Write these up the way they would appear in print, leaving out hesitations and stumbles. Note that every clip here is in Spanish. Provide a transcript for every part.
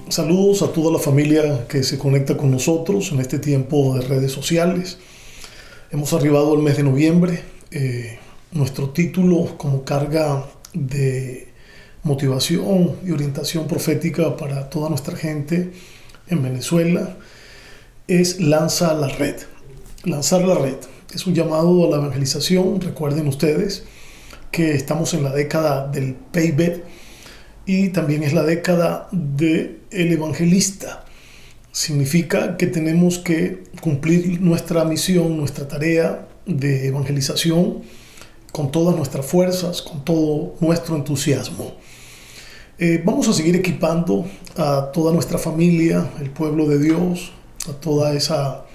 Saludos a toda la familia que se conecta con nosotros en este tiempo de redes sociales. Hemos arribado al mes de noviembre. Nuestro título como carga de motivación y orientación profética para toda nuestra gente en Venezuela es Lanza la red. Lanzar la red es un llamado a la evangelización. Recuerden ustedes que estamos en la década del PIB y también es la década del evangelista. Significa que tenemos que cumplir nuestra misión, nuestra tarea de evangelización con todas nuestras fuerzas, con todo nuestro entusiasmo. Vamos a seguir equipando a toda nuestra familia, el pueblo de Dios, a toda esa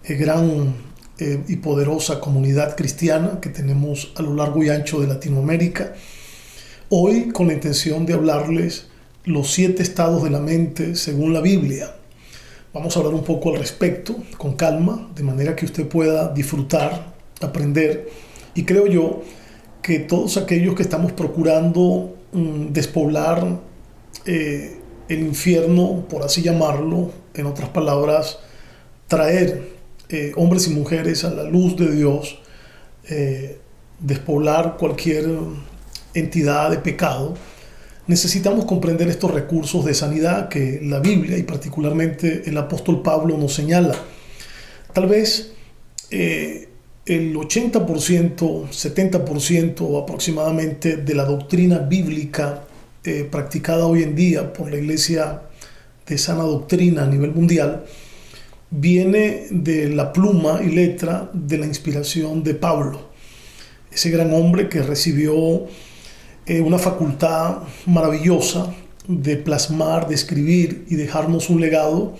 gran y poderosa comunidad cristiana que tenemos a lo largo y ancho de Latinoamérica. Hoy con la intención de hablarles los 7 estados de la mente según la Biblia. Vamos a hablar un poco al respecto, con calma, de manera que usted pueda disfrutar, aprender. Y creo yo que todos aquellos que estamos procurando despoblar el infierno, por así llamarlo, en otras palabras, traer hombres y mujeres a la luz de Dios, despoblar cualquier entidad de pecado, necesitamos comprender estos recursos de sanidad que la Biblia y particularmente el apóstol Pablo nos señala. Tal vez el 80%, 70% aproximadamente de la doctrina bíblica practicada hoy en día por la Iglesia de Sana Doctrina a nivel mundial viene de la pluma y letra de la inspiración de Pablo, ese gran hombre que recibió una facultad maravillosa de plasmar, de escribir y dejarnos un legado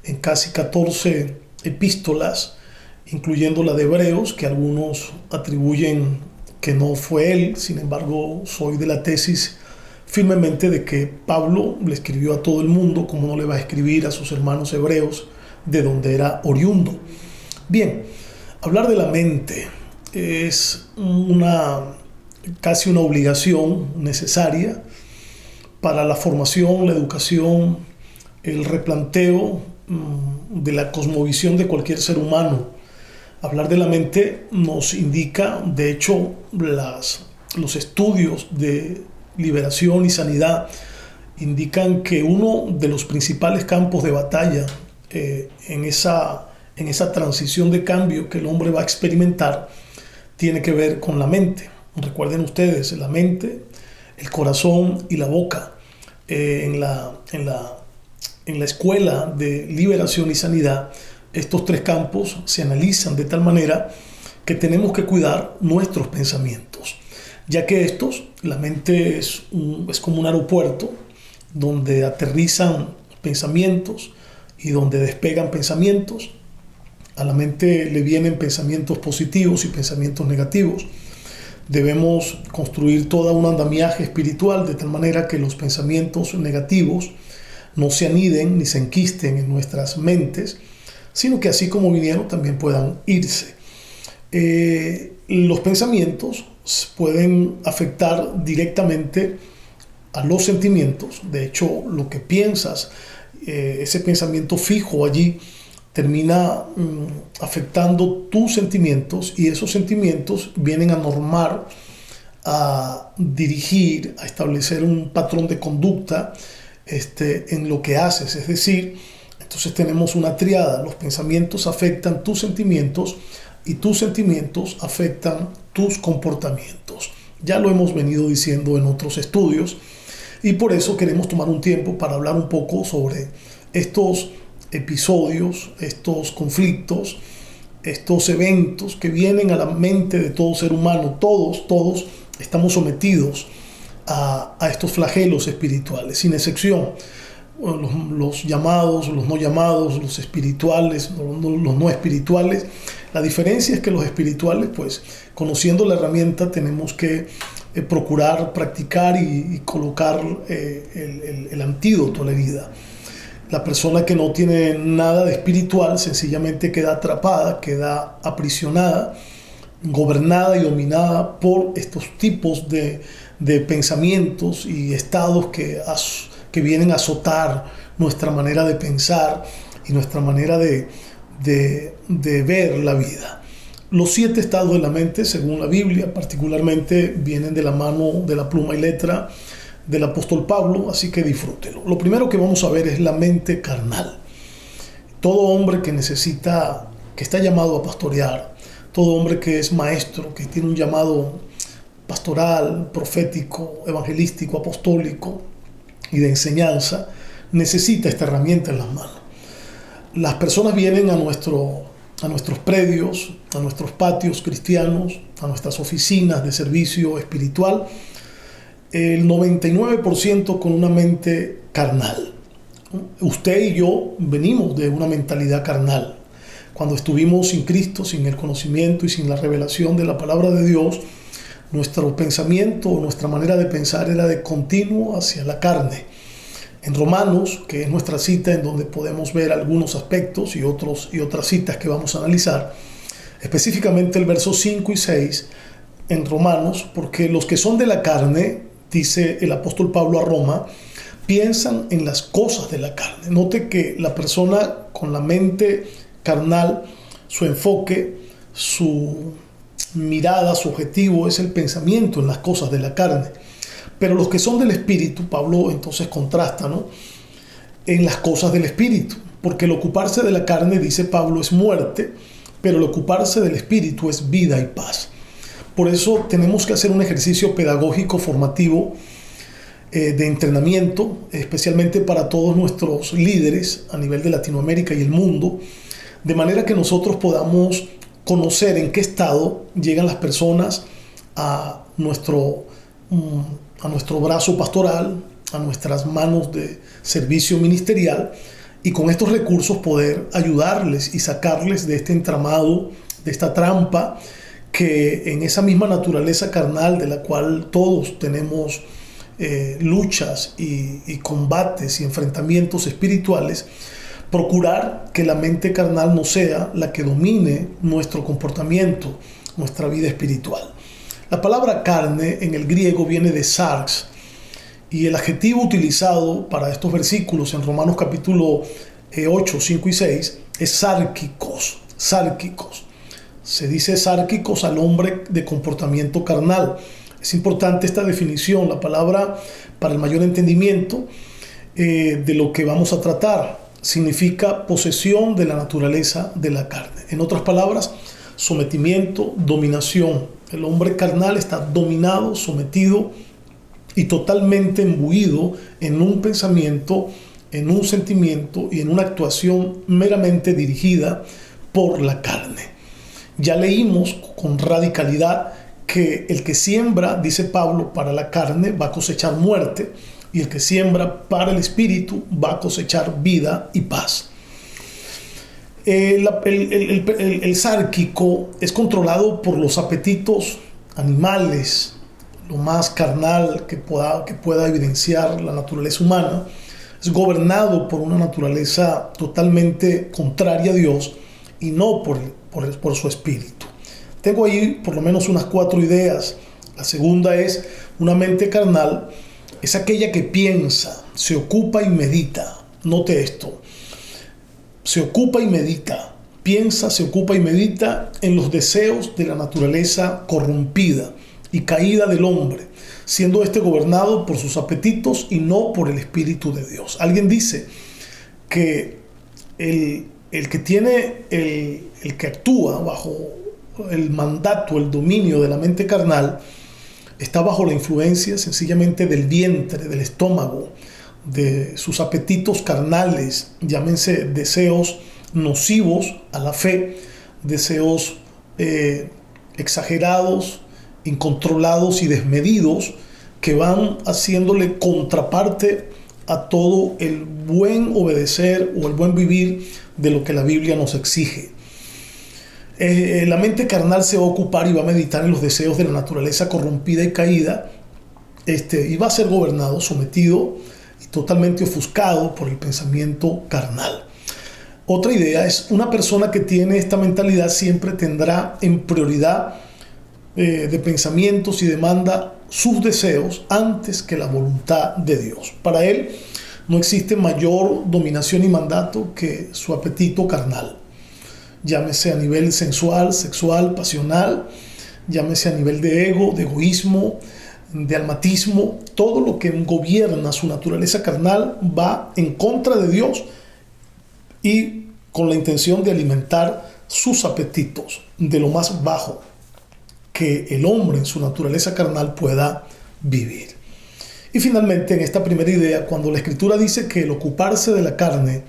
en casi 14 epístolas, incluyendo la de Hebreos, que algunos atribuyen que no fue él. Sin embargo, soy de la tesis firmemente de que Pablo le escribió a todo el mundo, como no le va a escribir a sus hermanos hebreos, de donde era oriundo. Bien, hablar de la mente es casi una obligación necesaria para la formación, la educación, el replanteo de la cosmovisión de cualquier ser humano. Hablar de la mente nos indica, de hecho, los estudios de liberación y sanidad indican que uno de los principales campos de batalla en esa transición de cambio que el hombre va a experimentar tiene que ver con la mente. Recuerden ustedes, la mente, el corazón y la boca. En la escuela de liberación y sanidad, estos 3 campos se analizan de tal manera que tenemos que cuidar nuestros pensamientos, ya que la mente es como un aeropuerto donde aterrizan pensamientos y donde despegan pensamientos. A la mente le vienen pensamientos positivos y pensamientos negativos. Debemos construir todo un andamiaje espiritual de tal manera que los pensamientos negativos no se aniden ni se enquisten en nuestras mentes, sino que así como vinieron también puedan irse. Los pensamientos pueden afectar directamente a los sentimientos. De hecho, lo que piensas, ese pensamiento fijo allí, termina afectando tus sentimientos, y esos sentimientos vienen a normar, a dirigir, a establecer un patrón de conducta en lo que haces. Es decir, entonces tenemos una triada: los pensamientos afectan tus sentimientos y tus sentimientos afectan tus comportamientos. Ya lo hemos venido diciendo en otros estudios, y por eso queremos tomar un tiempo para hablar un poco sobre estos episodios, estos conflictos, estos eventos que vienen a la mente de todo ser humano. Todos estamos sometidos a estos flagelos espirituales, sin excepción. Los llamados, los no llamados, los espirituales, los no espirituales. La diferencia es que los espirituales, pues, conociendo la herramienta, tenemos que procurar practicar y colocar el antídoto a la herida. La persona que no tiene nada de espiritual sencillamente queda atrapada, queda aprisionada, gobernada y dominada por estos tipos de pensamientos y estados que que vienen a azotar nuestra manera de pensar y nuestra manera de ver la vida. Los 7 estados de la mente, según la Biblia, particularmente vienen de la mano de la pluma y letra del apóstol Pablo, así que disfrútelo. Lo primero que vamos a ver es la mente carnal. Todo hombre que está llamado a pastorear, todo hombre que es maestro, que tiene un llamado pastoral, profético, evangelístico, apostólico y de enseñanza, necesita esta herramienta en las manos. Las personas vienen a nuestros predios, a nuestros patios cristianos, a nuestras oficinas de servicio espiritual, el 99% con una mente carnal. Usted y yo venimos de una mentalidad carnal. Cuando estuvimos sin Cristo, sin el conocimiento y sin la revelación de la palabra de Dios, nuestro pensamiento, nuestra manera de pensar era de continuo hacia la carne. En Romanos, que es nuestra cita en donde podemos ver algunos aspectos y otras citas que vamos a analizar, específicamente el verso 5 y 6 en Romanos, porque los que son de la carne, dice el apóstol Pablo a Roma, piensan en las cosas de la carne. Note que la persona con la mente carnal, su enfoque, su mirada, su objetivo es el pensamiento en las cosas de la carne. Pero los que son del Espíritu, Pablo entonces contrasta, ¿no?, en las cosas del Espíritu, porque el ocuparse de la carne, dice Pablo, es muerte, pero el ocuparse del Espíritu es vida y paz. Por eso tenemos que hacer un ejercicio pedagógico formativo de entrenamiento, especialmente para todos nuestros líderes a nivel de Latinoamérica y el mundo, de manera que nosotros podamos conocer en qué estado llegan las personas a nuestro brazo pastoral, a nuestras manos de servicio ministerial, y con estos recursos poder ayudarles y sacarles de este entramado, de esta trampa, que en esa misma naturaleza carnal de la cual todos tenemos luchas y combates y enfrentamientos espirituales, procurar que la mente carnal no sea la que domine nuestro comportamiento, nuestra vida espiritual. La palabra carne en el griego viene de sarx, y el adjetivo utilizado para estos versículos en Romanos capítulo 8, 5 y 6 es sárquicos. Sárquicos. Se dice sárquicos al hombre de comportamiento carnal. Es importante esta definición, la palabra, para el mayor entendimiento de lo que vamos a tratar. Significa posesión de la naturaleza de la carne. En otras palabras, sometimiento, dominación. El hombre carnal está dominado, sometido y totalmente imbuido en un pensamiento, en un sentimiento y en una actuación meramente dirigida por la carne. Ya leímos con radicalidad que el que siembra, dice Pablo, para la carne va a cosechar muerte, y el que siembra para el espíritu va a cosechar vida y paz. El sárquico es controlado por los apetitos animales, lo más carnal que pueda evidenciar la naturaleza humana. Es gobernado por una naturaleza totalmente contraria a Dios y no por su espíritu. Tengo ahí por lo menos unas 4 ideas. La segunda es: una mente carnal es aquella que piensa, se ocupa y medita. Note esto: se ocupa y medita, piensa, se ocupa y medita en los deseos de la naturaleza corrompida y caída del hombre, siendo este gobernado por sus apetitos y no por el Espíritu de Dios. Alguien dice que el que actúa bajo el mandato, el dominio de la mente carnal, está bajo la influencia sencillamente del vientre, del estómago, de sus apetitos carnales, llámense deseos nocivos a la fe, deseos exagerados, incontrolados y desmedidos, que van haciéndole contraparte a todo el buen obedecer o el buen vivir de lo que la Biblia nos exige. La mente carnal se va a ocupar y va a meditar en los deseos de la naturaleza corrompida y caída, y va a ser gobernado, sometido y totalmente ofuscado por el pensamiento carnal. Otra idea es: una persona que tiene esta mentalidad siempre tendrá en prioridad de pensamientos y demanda sus deseos antes que la voluntad de Dios. Para él, no existe mayor dominación y mandato que su apetito carnal. Llámese a nivel sensual, sexual, pasional, llámese a nivel de ego, de egoísmo, de almatismo. Todo lo que gobierna su naturaleza carnal va en contra de Dios y con la intención de alimentar sus apetitos de lo más bajo que el hombre en su naturaleza carnal pueda vivir. Y finalmente, en esta primera idea, cuando la Escritura dice que el ocuparse de la carne,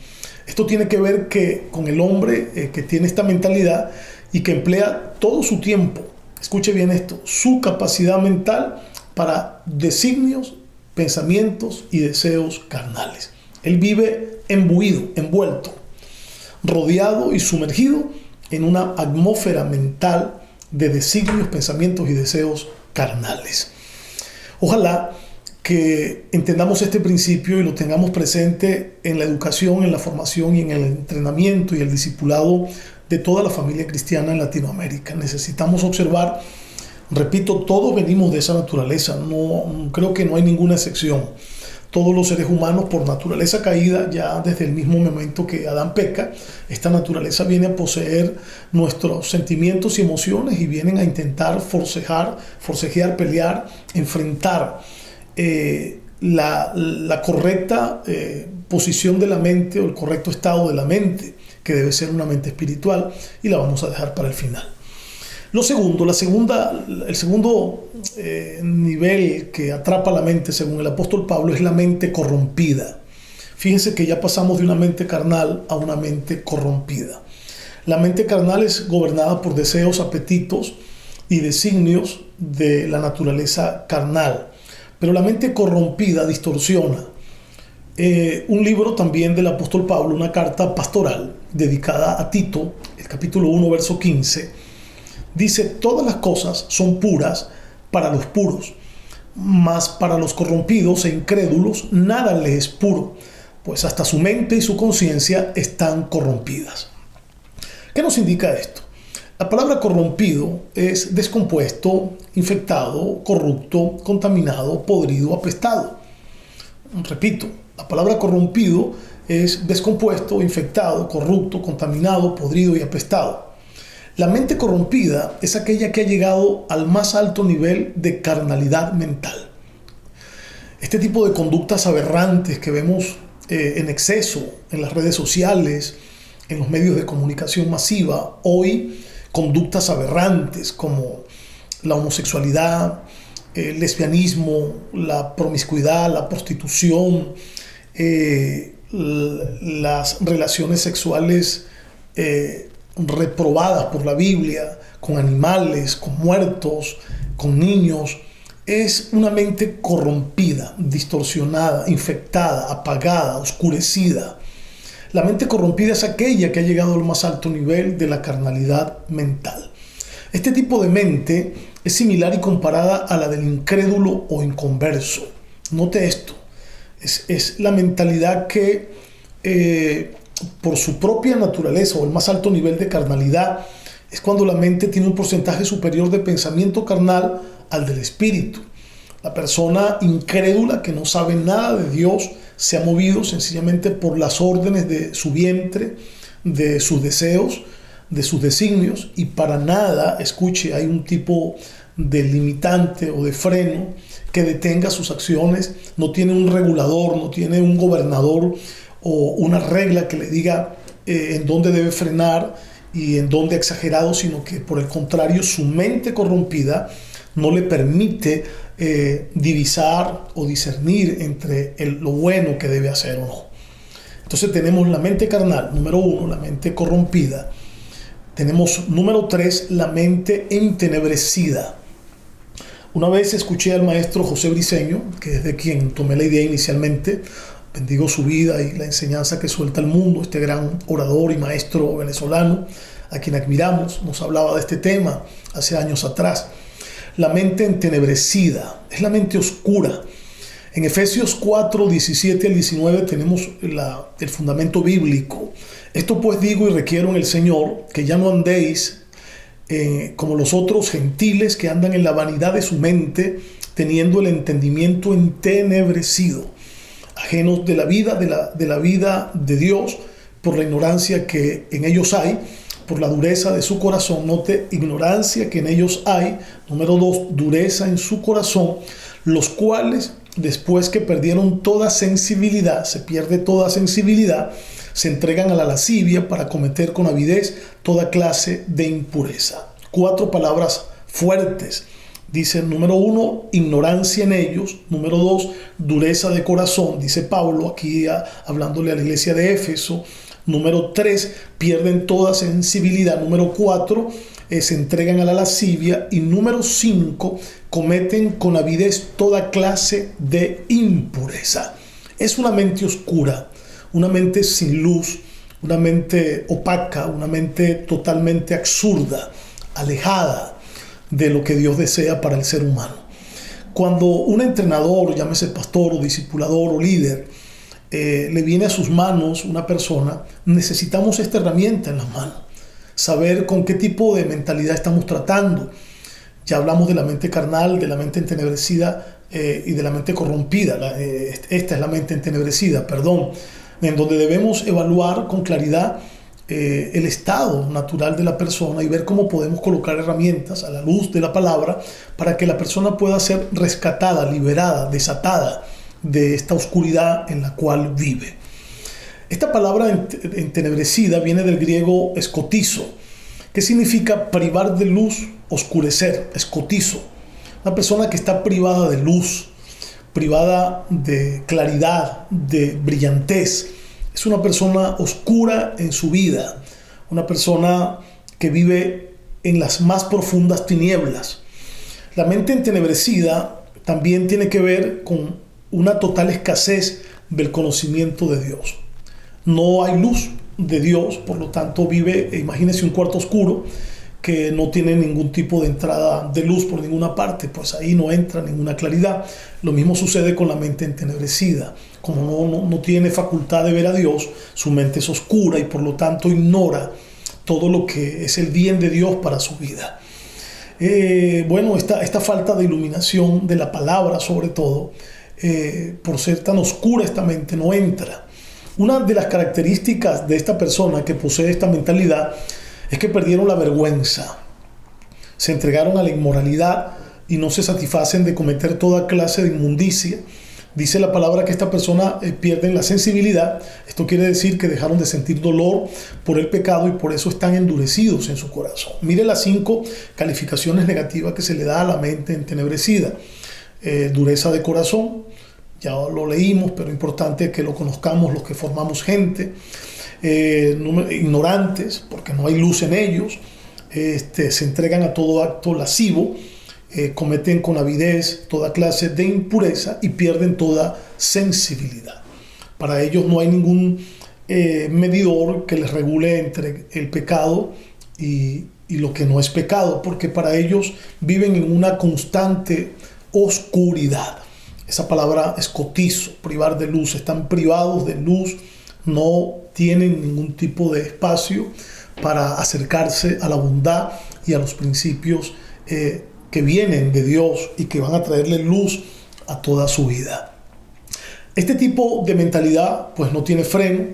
esto tiene que ver con el hombre que tiene esta mentalidad y que emplea todo su tiempo, escuche bien esto, su capacidad mental para designios, pensamientos y deseos carnales. Él vive embuido, envuelto, rodeado y sumergido en una atmósfera mental de designios, pensamientos y deseos carnales. Ojalá que entendamos este principio y lo tengamos presente en la educación, en la formación y en el entrenamiento y el discipulado de toda la familia cristiana en Latinoamérica. Necesitamos observar, repito, todos venimos de esa naturaleza, creo que no hay ninguna excepción. Todos los seres humanos, por naturaleza caída, ya desde el mismo momento que Adán peca, esta naturaleza viene a poseer nuestros sentimientos y emociones y vienen a intentar forcejear, pelear, enfrentar la correcta posición de la mente o el correcto estado de la mente, que debe ser una mente espiritual, y la vamos a dejar para el final. El segundo nivel que atrapa la mente, según el apóstol Pablo, es la mente corrompida. Fíjense que ya pasamos de una mente carnal a una mente corrompida. La mente carnal es gobernada por deseos, apetitos y designios de la naturaleza carnal. Pero la mente corrompida distorsiona. Un libro también del apóstol Pablo, una carta pastoral dedicada a Tito, el capítulo 1, verso 15, dice: todas las cosas son puras para los puros, mas para los corrompidos e incrédulos nada les es puro, pues hasta su mente y su conciencia están corrompidas. ¿Qué nos indica esto? La palabra corrompido es descompuesto, infectado, corrupto, contaminado, podrido, apestado. Repito, la palabra corrompido es descompuesto, infectado, corrupto, contaminado, podrido y apestado. La mente corrompida es aquella que ha llegado al más alto nivel de carnalidad mental. Este tipo de conductas aberrantes que vemos en exceso en las redes sociales, en los medios de comunicación masiva, hoy conductas aberrantes como la homosexualidad, el lesbianismo, la promiscuidad, la prostitución, las relaciones sexuales reprobadas por la Biblia, con animales, con muertos, con niños. Es una mente corrompida, distorsionada, infectada, apagada, oscurecida. La mente corrompida es aquella que ha llegado al más alto nivel de la carnalidad mental. Este tipo de mente es similar y comparada a la del incrédulo o inconverso. Note esto, es la mentalidad que por su propia naturaleza o el más alto nivel de carnalidad es cuando la mente tiene un porcentaje superior de pensamiento carnal al del espíritu. La persona incrédula que no sabe nada de Dios se ha movido sencillamente por las órdenes de su vientre, de sus deseos, de sus designios, y para nada, escuche, hay un tipo de limitante o de freno que detenga sus acciones. No tiene un regulador, no tiene un gobernador o una regla que le diga en dónde debe frenar y en dónde ha exagerado, sino que por el contrario su mente corrompida no le permite divisar o discernir entre lo bueno que debe hacer o no. Entonces tenemos la mente carnal, número 1, la mente corrompida. Tenemos número 3, la mente entenebrecida. Una vez escuché al maestro José Briceño, que es de quien tomé la idea inicialmente, bendigo su vida y la enseñanza que suelta al mundo, este gran orador y maestro venezolano, a quien admiramos, nos hablaba de este tema hace años atrás. La mente entenebrecida, es la mente oscura. En Efesios 4, 17 al 19 tenemos el fundamento bíblico. Esto pues digo y requiero en el Señor, que ya no andéis como los otros gentiles que andan en la vanidad de su mente, teniendo el entendimiento entenebrecido, ajenos de la vida, de la vida de Dios, por la ignorancia que en ellos hay, por la dureza de su corazón. Note, ignorancia que en ellos hay. Número 2, dureza en su corazón, los cuales, después que perdieron toda sensibilidad, se pierde toda sensibilidad, se entregan a la lascivia para cometer con avidez toda clase de impureza. 4 palabras fuertes. Dice, número 1, ignorancia en ellos. Número 2, dureza de corazón. Dice Pablo aquí hablándole a la iglesia de Éfeso. Número 3, pierden toda sensibilidad. Número 4, se entregan a la lascivia. Y número 5, cometen con avidez toda clase de impureza. Es una mente oscura, una mente sin luz, una mente opaca, una mente totalmente absurda, alejada de lo que Dios desea para el ser humano. Cuando un entrenador, llámese pastor o discipulador o líder, le viene a sus manos una persona, necesitamos esta herramienta en las manos, saber con qué tipo de mentalidad estamos tratando. Ya hablamos de la mente carnal, de la mente entenebrecida y de la mente corrompida. Esta es la mente entenebrecida, en donde debemos evaluar con claridad el estado natural de la persona y ver cómo podemos colocar herramientas a la luz de la palabra para que la persona pueda ser rescatada, liberada, desatada de esta oscuridad en la cual vive. Esta palabra entenebrecida viene del griego escotizo, que significa privar de luz, oscurecer, escotizo. Una persona que está privada de luz, privada de claridad, de brillantez. Es una persona oscura en su vida, una persona que vive en las más profundas tinieblas. La mente entenebrecida también tiene que ver con una total escasez del conocimiento de Dios. No hay luz de Dios, por lo tanto vive, imagínese un cuarto oscuro que no tiene ningún tipo de entrada de luz por ninguna parte, pues ahí no entra ninguna claridad. Lo mismo sucede con la mente entenebrecida. Como no tiene facultad de ver a Dios, su mente es oscura y por lo tanto ignora todo lo que es el bien de Dios para su vida. Esta falta de iluminación de la palabra, sobre todo, por ser tan oscura esta mente, no entra. Una de las características de esta persona que posee esta mentalidad es que perdieron la vergüenza, se entregaron a la inmoralidad y no se satisfacen de cometer toda clase de inmundicia. Dice la palabra que esta persona pierden la sensibilidad. Esto quiere decir que dejaron de sentir dolor por el pecado y por eso están endurecidos en su corazón. Mire las 5 calificaciones negativas que se le da a la mente entenebrecida. Dureza de corazón, ya lo leímos, pero es importante que lo conozcamos los que formamos gente. Ignorantes, porque no hay luz en ellos. Se entregan a todo acto lascivo. Cometen con avidez toda clase de impureza y pierden toda sensibilidad. Para ellos no hay ningún medidor que les regule entre el pecado y lo que no es pecado, porque para ellos viven en una constante oscuridad. Esa palabra escotizo, privar de luz, están privados de luz, no tienen ningún tipo de espacio para acercarse a la bondad y a los principios que vienen de Dios y que van a traerle luz a toda su vida. Este tipo de mentalidad pues no tiene freno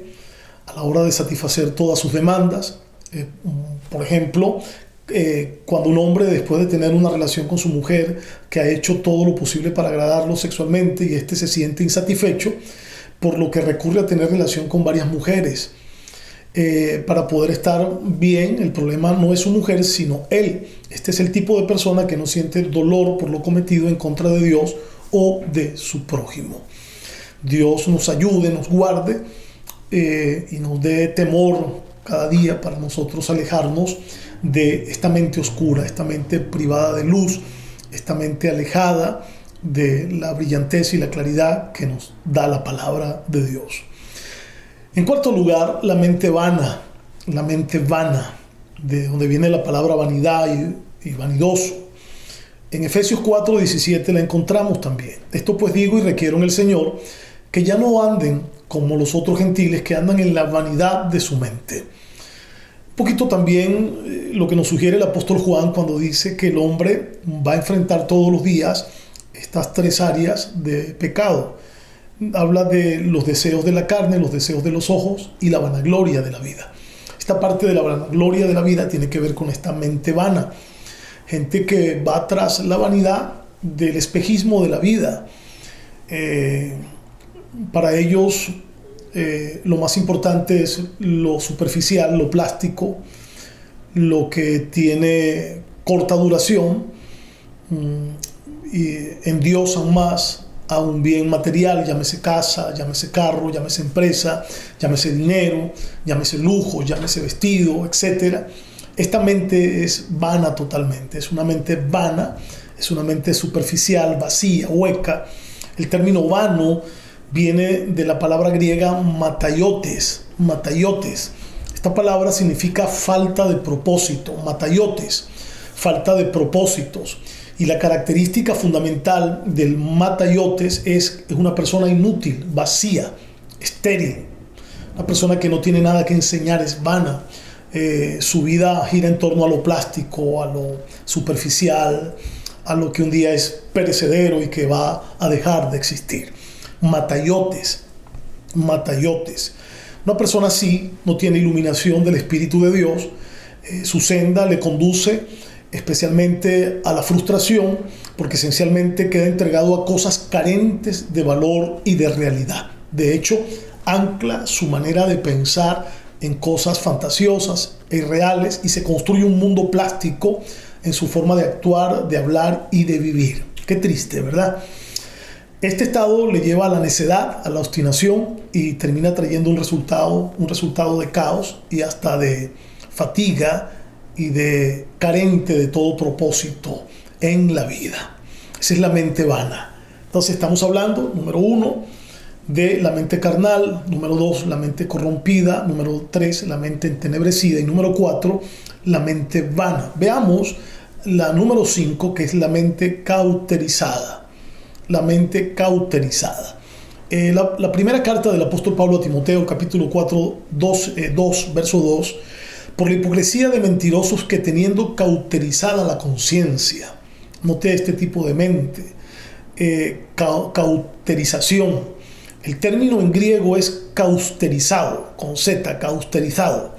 a la hora de satisfacer todas sus demandas. Por ejemplo, cuando un hombre, después de tener una relación con su mujer, que ha hecho todo lo posible para agradarlo sexualmente y se siente insatisfecho, por lo que recurre a tener relación con varias mujeres. Para poder estar bien, el problema no es su mujer, sino él. Este es el tipo de persona que no siente dolor por lo cometido en contra de Dios o de su prójimo. Dios nos ayude, nos guarde y nos dé temor cada día para nosotros alejarnos de esta mente oscura, esta mente privada de luz, esta mente alejada de la brillantez y la claridad que nos da la palabra de Dios. En cuarto lugar, la mente vana, de donde viene la palabra vanidad y vanidoso. En Efesios 4:17 la encontramos también. Esto pues digo y requiero en el Señor, que ya no anden como los otros gentiles que andan en la vanidad de su mente. Un poquito también lo que nos sugiere el apóstol Juan cuando dice que el hombre va a enfrentar todos los días estas 3 áreas de pecado. habla de los deseos de la carne, los deseos de los ojos y la vanagloria de la vida. Esta parte de la vanagloria de la vida tiene que ver con esta mente vana. Gente que va tras la vanidad del espejismo de la vida. Para ellos lo más importante es lo superficial, lo plástico, lo que tiene corta duración, y endiosan más a un bien material, llámese casa, llámese carro, llámese empresa, llámese dinero, llámese lujo, llámese vestido, etc. Esta mente es vana totalmente, es una mente vana, es una mente superficial, vacía, hueca. El término vano viene de la palabra griega mataiotes. Esta palabra significa falta de propósito, mataiotes, falta de propósitos. Y la característica fundamental del mataiotes es una persona inútil, vacía, estéril, una persona que no tiene nada que enseñar, es vana. Su vida gira en torno a lo plástico, a lo superficial, a lo que un día es perecedero y que va a dejar de existir. Mataiotes. Una persona así no tiene iluminación del Espíritu de Dios. Su senda le conduce especialmente a la frustración, porque esencialmente queda entregado a cosas carentes de valor y de realidad. De hecho, ancla su manera de pensar en cosas fantasiosas e irreales y se construye un mundo plástico en su forma de actuar, de hablar y de vivir. Qué triste, ¿verdad? Este estado le lleva a la necedad, a la obstinación y termina trayendo un resultado de caos y hasta de fatiga y de carente de todo propósito en la vida. Esa es la mente vana. Entonces estamos hablando, número 1, de la mente carnal, número 2, la mente corrompida, número 3, la mente entenebrecida y número 4, la mente vana. Veamos la número 5, que es la mente cauterizada. La mente cauterizada. La primera carta del apóstol Pablo a Timoteo, capítulo 4, verso 2, por la hipocresía de mentirosos que teniendo cauterizada la conciencia. Note este tipo de mente. Cauterización. El término en griego es causterizado, con Z, causterizado,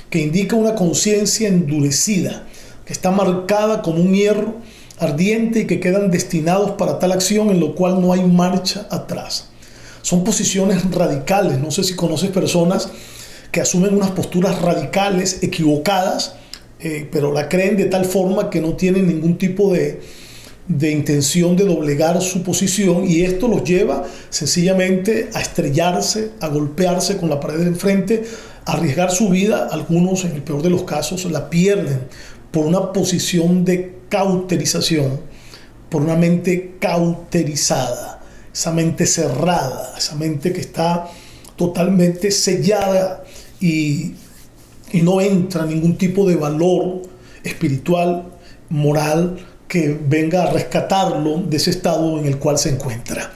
que indica una conciencia endurecida, que está marcada con un hierro ardiente y que quedan destinados para tal acción en lo cual no hay marcha atrás. Son posiciones radicales. No sé si conoces personas que asumen unas posturas radicales, equivocadas, pero la creen de tal forma que no tienen ningún tipo de intención de doblegar su posición, y esto los lleva sencillamente a estrellarse, a golpearse con la pared de enfrente, a arriesgar su vida. Algunos, en el peor de los casos, la pierden por una posición de cauterización, por una mente cauterizada, esa mente cerrada, esa mente que está totalmente sellada y no entra ningún tipo de valor espiritual, moral, que venga a rescatarlo de ese estado en el cual se encuentra.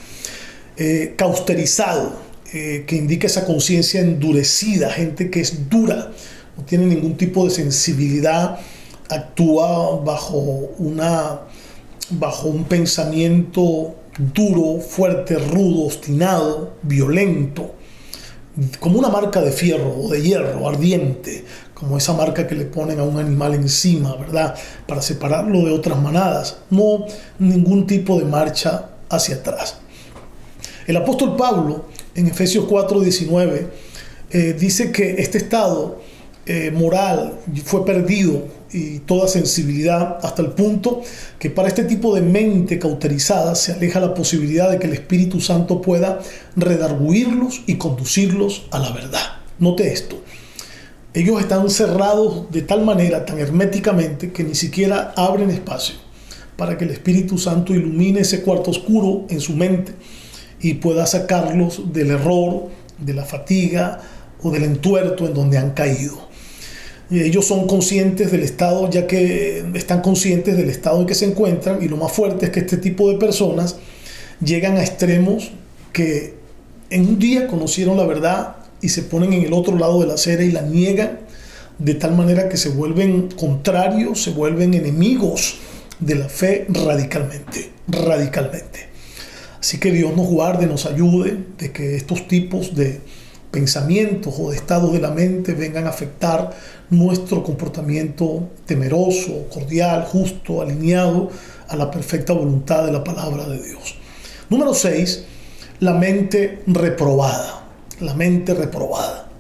Cauterizado, que indica esa conciencia endurecida, gente que es dura, no tiene ningún tipo de sensibilidad, actúa bajo un pensamiento duro, fuerte, rudo, obstinado, violento, como una marca de fierro o de hierro ardiente, como esa marca que le ponen a un animal encima, ¿verdad?, para separarlo de otras manadas. No ningún tipo de marcha hacia atrás. El apóstol Pablo, en Efesios 4:19, dice que este estado moral fue perdido y toda sensibilidad, hasta el punto que para este tipo de mente cauterizada se aleja la posibilidad de que el Espíritu Santo pueda redarguirlos y conducirlos a la verdad. Note esto. Ellos están cerrados de tal manera, tan herméticamente, que ni siquiera abren espacio para que el Espíritu Santo ilumine ese cuarto oscuro en su mente y pueda sacarlos del error, de la fatiga o del entuerto en donde han caído. Y ellos son conscientes del estado, ya que están conscientes del estado en que se encuentran, y lo más fuerte es que este tipo de personas llegan a extremos que en un día conocieron la verdad y se ponen en el otro lado de la acera y la niegan, de tal manera que se vuelven contrarios, se vuelven enemigos de la fe radicalmente. Así que Dios nos guarde, nos ayude de que estos tipos de pensamientos o de estados de la mente vengan a afectar nuestro comportamiento temeroso, cordial, justo, alineado a la perfecta voluntad de la palabra de Dios. Número 6, la mente reprobada. La mente reprobada.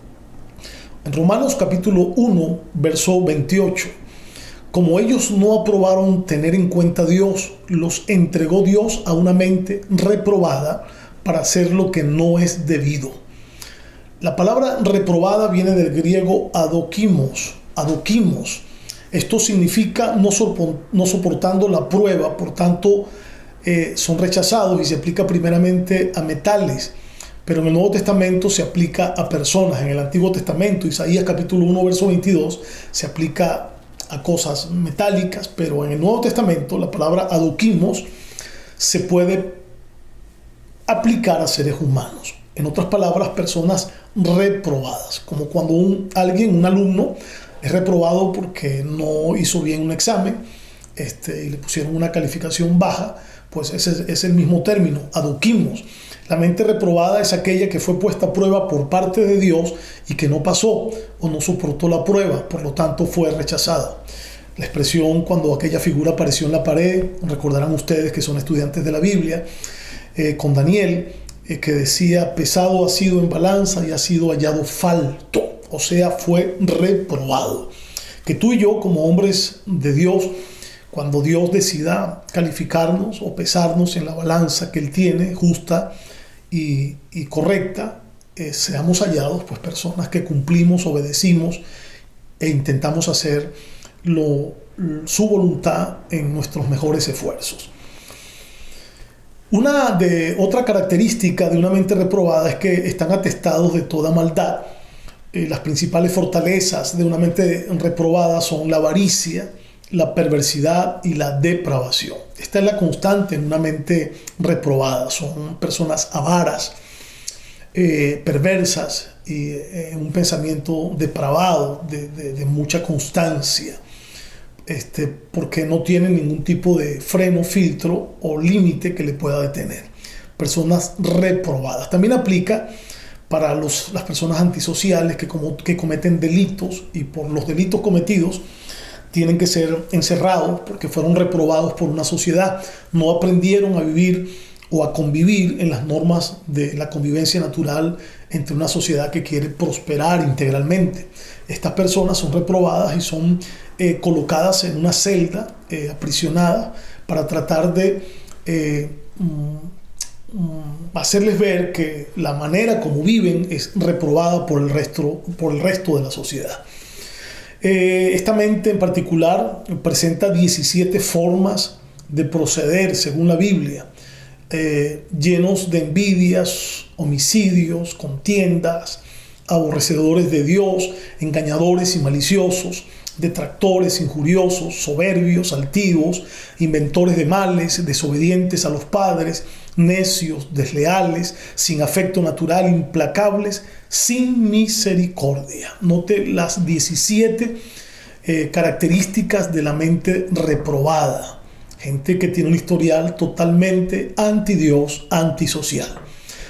En Romanos capítulo 1, verso 28, como ellos no aprobaron tener en cuenta a Dios, los entregó Dios a una mente reprobada para hacer lo que no es debido. La palabra reprobada viene del griego adokimos. Esto significa no soportando la prueba, por tanto son rechazados y se aplica primeramente a metales, pero en el Nuevo Testamento se aplica a personas. En el Antiguo Testamento, Isaías capítulo 1, verso 22, se aplica a cosas metálicas, pero en el Nuevo Testamento la palabra adokimos se puede aplicar a seres humanos. En otras palabras, personas reprobadas, como cuando un alumno es reprobado porque no hizo bien un examen y le pusieron una calificación baja, pues ese es el mismo término, adokimos. La mente reprobada es aquella que fue puesta a prueba por parte de Dios y que no pasó o no soportó la prueba, por lo tanto fue rechazada. La expresión cuando aquella figura apareció en la pared, recordarán ustedes que son estudiantes de la Biblia, con Daniel, que decía, pesado ha sido en balanza y ha sido hallado falto, o sea, fue reprobado. Que tú y yo, como hombres de Dios, cuando Dios decida calificarnos o pesarnos en la balanza que Él tiene, justa y correcta, seamos hallados pues personas que cumplimos, obedecimos e intentamos hacer su voluntad en nuestros mejores esfuerzos. Otra característica de una mente reprobada es que están atestados de toda maldad. Las principales fortalezas de una mente reprobada son la avaricia, la perversidad y la depravación. Esta es la constante en una mente reprobada. Son personas avaras, perversas y un pensamiento depravado, de mucha constancia. Porque no tienen ningún tipo de freno, filtro o límite que le pueda detener. Personas reprobadas. También aplica para las personas antisociales que cometen delitos y por los delitos cometidos tienen que ser encerrados porque fueron reprobados por una sociedad. No aprendieron a vivir o a convivir en las normas de la convivencia natural entre una sociedad que quiere prosperar integralmente. Estas personas son reprobadas y son colocadas en una celda, aprisionadas, para tratar de hacerles ver que la manera como viven es reprobada por el resto de la sociedad. Esta mente en particular presenta 17 formas de proceder según la Biblia, llenos de envidias, homicidios, contiendas, aborrecedores de Dios, engañadores y maliciosos, detractores, injuriosos, soberbios, altivos, inventores de males, desobedientes a los padres, necios, desleales, sin afecto natural, implacables, sin misericordia. Note las 17 características de la mente reprobada. Gente que tiene un historial totalmente anti-Dios, antisocial.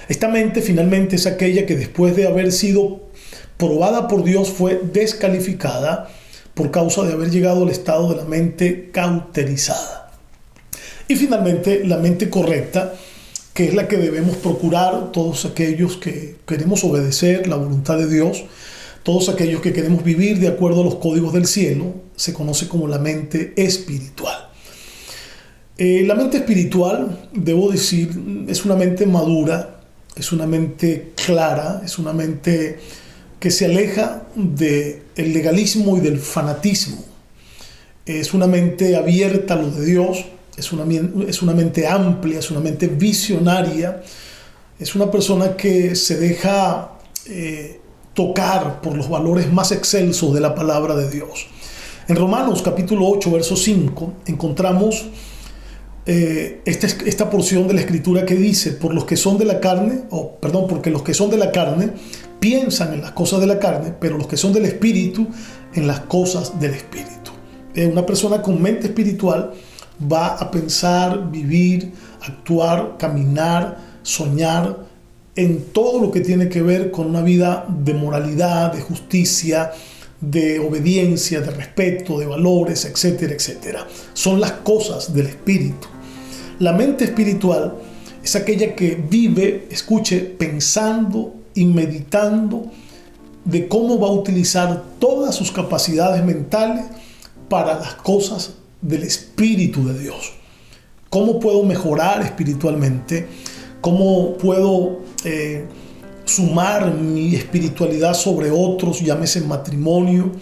Esta mente finalmente es aquella que después de haber sido probada por Dios fue descalificada por causa de haber llegado al estado de la mente cauterizada. Y finalmente la mente correcta, que es la que debemos procurar todos aquellos que queremos obedecer la voluntad de Dios, todos aquellos que queremos vivir de acuerdo a los códigos del cielo, se conoce como la mente espiritual. La mente espiritual, debo decir, es una mente madura, es una mente clara, es una mente que se aleja del legalismo y del fanatismo. Es una mente abierta a lo de Dios, es una mente amplia, es una mente visionaria, es una persona que se deja tocar por los valores más excelsos de la palabra de Dios. En Romanos capítulo 8, verso 5, encontramos esta porción de la escritura que dice, porque los que son de la carne piensan en las cosas de la carne, pero los que son del espíritu en las cosas del espíritu. Una persona con mente espiritual va a pensar, vivir, actuar, caminar, soñar en todo lo que tiene que ver con una vida de moralidad, de justicia, de obediencia, de respeto, de valores, etcétera, etcétera. Son las cosas del espíritu. La mente espiritual es aquella que vive, escuche, pensando y meditando de cómo va a utilizar todas sus capacidades mentales para las cosas del Espíritu de Dios. ¿Cómo puedo mejorar espiritualmente? ¿Cómo puedo sumar mi espiritualidad sobre otros? Llámese matrimonio,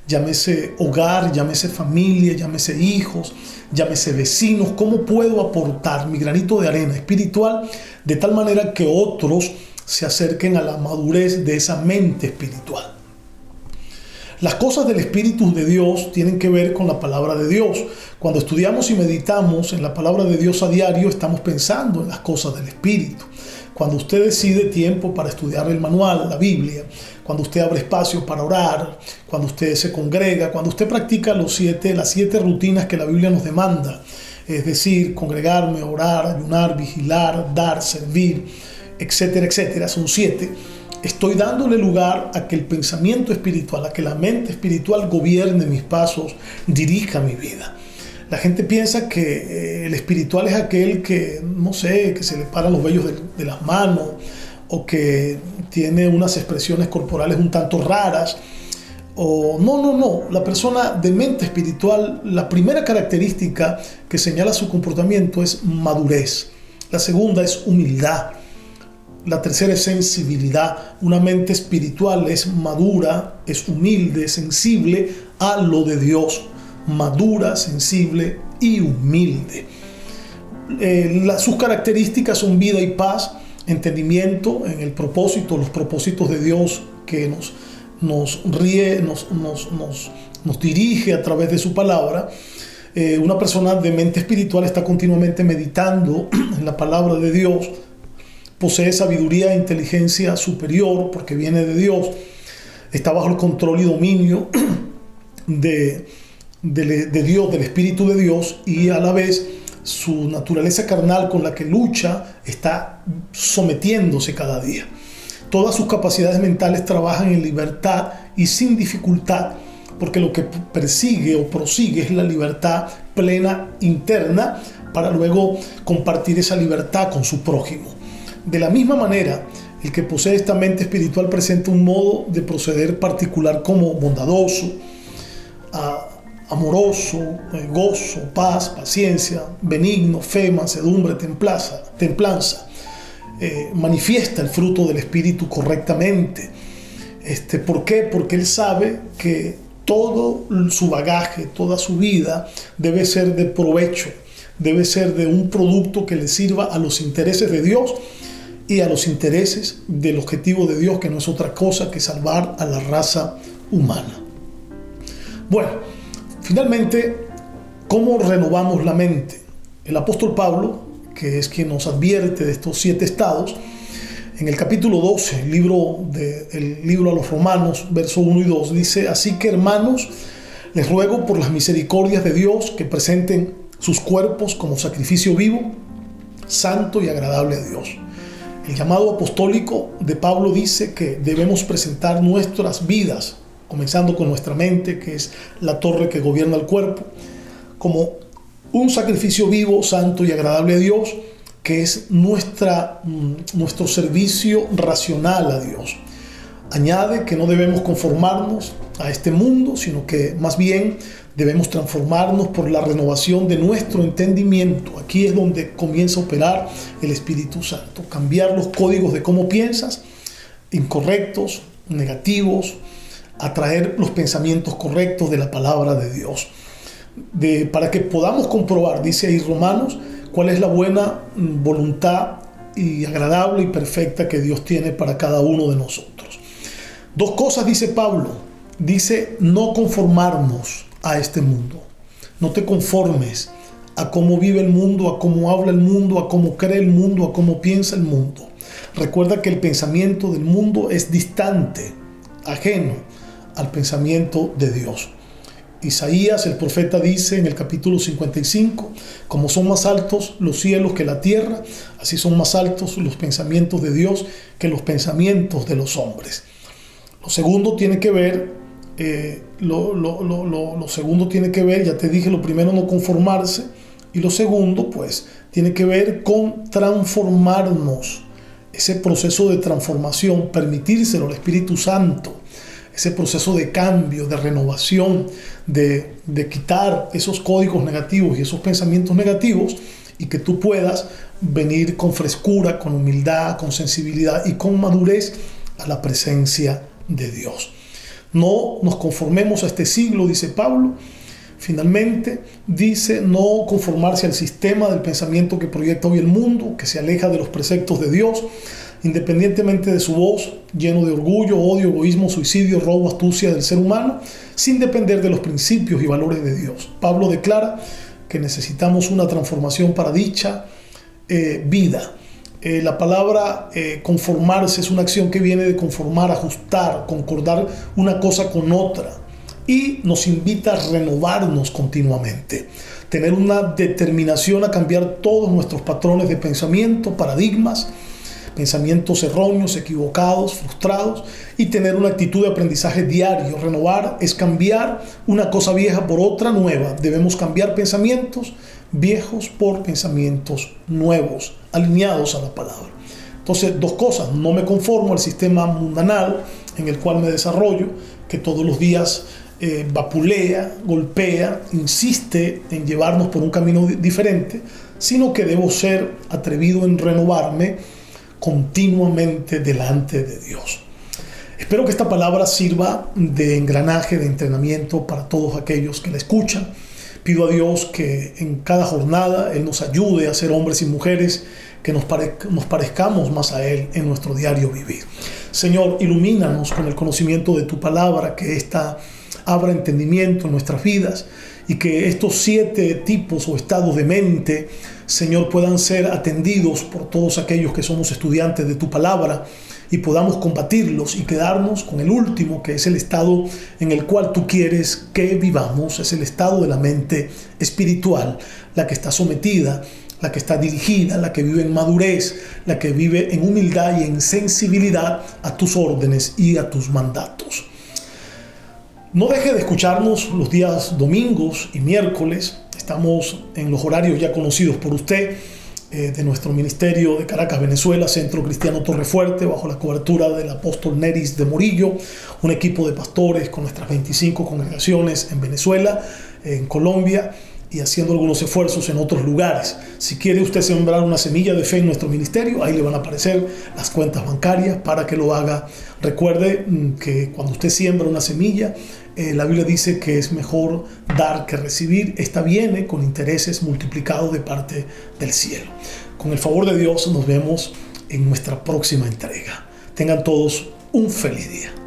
llámese hogar, llámese familia, llámese hijos, llámese vecinos. ¿Cómo puedo aportar mi granito de arena espiritual de tal manera que otros se acerquen a la madurez de esa mente espiritual? Las cosas del Espíritu de Dios tienen que ver con la palabra de Dios. Cuando estudiamos y meditamos en la palabra de Dios a diario, estamos pensando en las cosas del Espíritu. Cuando usted decide tiempo para estudiar el manual, la Biblia, cuando usted abre espacio para orar, cuando usted se congrega, cuando usted practica las 7 rutinas que la Biblia nos demanda, es decir, congregarme, orar, ayunar, vigilar, dar, servir, etcétera, etcétera, son 7. Estoy dándole lugar a que el pensamiento espiritual, a que la mente espiritual gobierne mis pasos, dirija mi vida. La gente piensa que el espiritual es aquel que, no sé, que se le paran los vellos de las manos o que tiene unas expresiones corporales un tanto raras. No. La persona de mente espiritual, la primera característica que señala su comportamiento es madurez. La segunda es humildad. La tercera es sensibilidad. Una mente espiritual es madura, es humilde, sensible a lo de Dios. Madura, sensible y humilde. Sus características son vida y paz, entendimiento en el propósito, los propósitos de Dios que nos dirige a través de su palabra. Una persona de mente espiritual está continuamente meditando en la palabra de Dios. Posee sabiduría e inteligencia superior porque viene de Dios. Está bajo el control y dominio de Dios, del Espíritu de Dios, y a la vez su naturaleza carnal con la que lucha está sometiéndose cada día. Todas sus capacidades mentales trabajan en libertad y sin dificultad, porque lo que persigue o prosigue es la libertad plena interna para luego compartir esa libertad con su prójimo. De la misma manera, el que posee esta mente espiritual presenta un modo de proceder particular como bondadoso, amoroso, gozo, paz, paciencia, benigno, fe, mansedumbre, templanza. Manifiesta el fruto del Espíritu correctamente. ¿Por qué? Porque él sabe que todo su bagaje, toda su vida debe ser de provecho, debe ser de un producto que le sirva a los intereses de Dios y a los intereses del objetivo de Dios, que no es otra cosa que salvar a la raza humana. Bueno, finalmente, ¿cómo renovamos la mente? El apóstol Pablo, que es quien nos advierte de estos 7 estados, en el capítulo 12, el libro a los Romanos, verso 1 y 2, dice: así que, hermanos, les ruego por las misericordias de Dios que presenten sus cuerpos como sacrificio vivo, santo y agradable a Dios. El llamado apostólico de Pablo dice que debemos presentar nuestras vidas, comenzando con nuestra mente, que es la torre que gobierna el cuerpo, como un sacrificio vivo, santo y agradable a Dios, que es nuestro servicio racional a Dios. Añade que no debemos conformarnos a este mundo, sino que más bien debemos transformarnos por la renovación de nuestro entendimiento. Aquí es donde comienza a operar el Espíritu Santo. Cambiar los códigos de cómo piensas, incorrectos, negativos, atraer los pensamientos correctos de la palabra de Dios. Para que podamos comprobar, dice ahí Romanos, cuál es la buena voluntad y agradable y perfecta que Dios tiene para cada uno de nosotros. 2 cosas dice Pablo. Dice: no conformarnos a este mundo. No te conformes a cómo vive el mundo, a cómo habla el mundo, a cómo cree el mundo, a cómo piensa el mundo. Recuerda que el pensamiento del mundo es distante, ajeno al pensamiento de Dios. Isaías, el profeta, dice en el capítulo 55, como son más altos los cielos que la tierra, así son más altos los pensamientos de Dios que los pensamientos de los hombres. Lo segundo tiene que ver, ya te dije, lo primero, no conformarse, y lo segundo, pues, tiene que ver con transformarnos. Ese proceso de transformación, permitírselo al Espíritu Santo, ese proceso de cambio, de renovación, de quitar esos códigos negativos y esos pensamientos negativos, y que tú puedas venir con frescura, con humildad, con sensibilidad y con madurez a la presencia de Dios. No nos conformemos a este siglo, dice Pablo. Finalmente, dice no conformarse al sistema del pensamiento que proyecta hoy el mundo, que se aleja de los preceptos de Dios, independientemente de su voz, lleno de orgullo, odio, egoísmo, suicidio, robo, astucia del ser humano, sin depender de los principios y valores de Dios. Pablo declara que necesitamos una transformación para dicha vida. La palabra conformarse es una acción que viene de conformar, ajustar, concordar una cosa con otra, y nos invita a renovarnos continuamente, tener una determinación a cambiar todos nuestros patrones de pensamiento, paradigmas, pensamientos erróneos, equivocados, frustrados, y tener una actitud de aprendizaje diario. Renovar es cambiar una cosa vieja por otra nueva. Debemos cambiar pensamientos viejos por pensamientos nuevos, alineados a la palabra. Entonces, dos cosas: no me conformo al sistema mundanal en el cual me desarrollo, que todos los días vapulea, golpea, insiste en llevarnos por un camino diferente, sino que debo ser atrevido en renovarme continuamente delante de Dios. Espero que esta palabra sirva de engranaje, de entrenamiento para todos aquellos que la escuchan. Pido a Dios que en cada jornada Él nos ayude a ser hombres y mujeres que nos parezcamos más a Él en nuestro diario vivir. Señor, ilumínanos con el conocimiento de tu palabra, que ésta abra entendimiento en nuestras vidas, y que estos 7 tipos o estados de mente, Señor, puedan ser atendidos por todos aquellos que somos estudiantes de tu palabra, y podamos combatirlos y quedarnos con el último, que es el estado en el cual tú quieres que vivamos. Es el estado de la mente espiritual, la que está sometida, la que está dirigida, la que vive en madurez, la que vive en humildad y en sensibilidad a tus órdenes y a tus mandatos. No deje de escucharnos los días domingos y miércoles. Estamos en los horarios ya conocidos por usted, de nuestro ministerio de Caracas, Venezuela, Centro Cristiano Torrefuerte, bajo la cobertura del apóstol Neris de Morillo, un equipo de pastores con nuestras 25 congregaciones en Venezuela, en Colombia, y haciendo algunos esfuerzos en otros lugares. Si quiere usted sembrar una semilla de fe en nuestro ministerio, ahí le van a aparecer las cuentas bancarias para que lo haga. Recuerde que cuando usted siembra una semilla, la Biblia dice que es mejor dar que recibir. Esta viene con intereses multiplicados de parte del cielo. Con el favor de Dios, nos vemos en nuestra próxima entrega. Tengan todos un feliz día.